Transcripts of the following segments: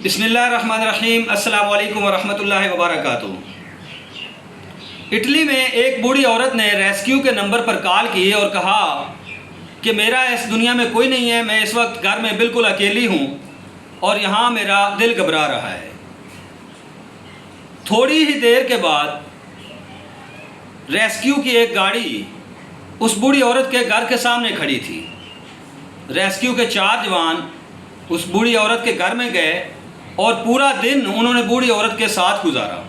بسم اللہ الرحمن الرحیم۔ السلام علیکم ورحمۃ اللہ وبرکاتہ۔ اٹلی میں ایک بوڑھی عورت نے ریسکیو کے نمبر پر کال کی اور کہا کہ میرا اس دنیا میں کوئی نہیں ہے، میں اس وقت گھر میں بالکل اکیلی ہوں اور یہاں میرا دل گھبرا رہا ہے۔ تھوڑی ہی دیر کے بعد ریسکیو کی ایک گاڑی اس بوڑھی عورت کے گھر کے سامنے کھڑی تھی۔ ریسکیو کے 4 جوان اس بوڑھی عورت کے گھر میں گئے اور پورا دن انہوں نے بوڑھی عورت کے ساتھ گزارا،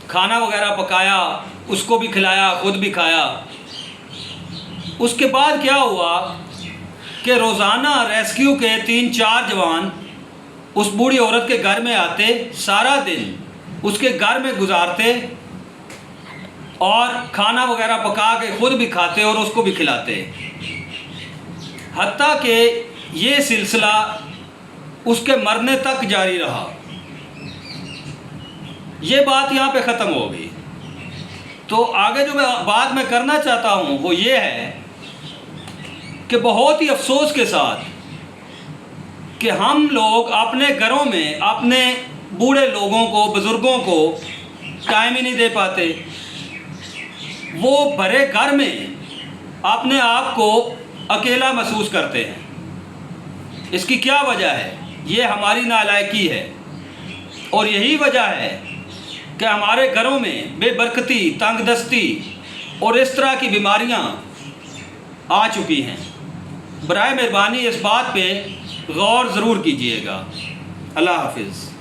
کھانا وغیرہ پکایا، اس کو بھی کھلایا، خود بھی کھایا۔ اس کے بعد کیا ہوا کہ روزانہ ریسکیو کے 3-4 جوان اس بوڑھی عورت کے گھر میں آتے، سارا دن اس کے گھر میں گزارتے اور کھانا وغیرہ پکا کے خود بھی کھاتے اور اس کو بھی کھلاتے، حتیٰ کہ یہ سلسلہ اس کے مرنے تک جاری رہا۔ یہ بات یہاں پہ ختم ہو گئی۔ تو آگے جو بات میں کرنا چاہتا ہوں وہ یہ ہے کہ بہت ہی افسوس کے ساتھ کہ ہم لوگ اپنے گھروں میں اپنے بوڑھے لوگوں کو، بزرگوں کو ٹائم ہی نہیں دے پاتے۔ وہ بھرے گھر میں اپنے آپ کو اکیلا محسوس کرتے ہیں۔ اس کی کیا وجہ ہے؟ یہ ہماری نالائکی ہے، اور یہی وجہ ہے کہ ہمارے گھروں میں بے برکتی، تنگ دستی اور اس طرح کی بیماریاں آ چکی ہیں۔ برائے مہربانی اس بات پہ غور ضرور کیجیے گا۔ اللہ حافظ۔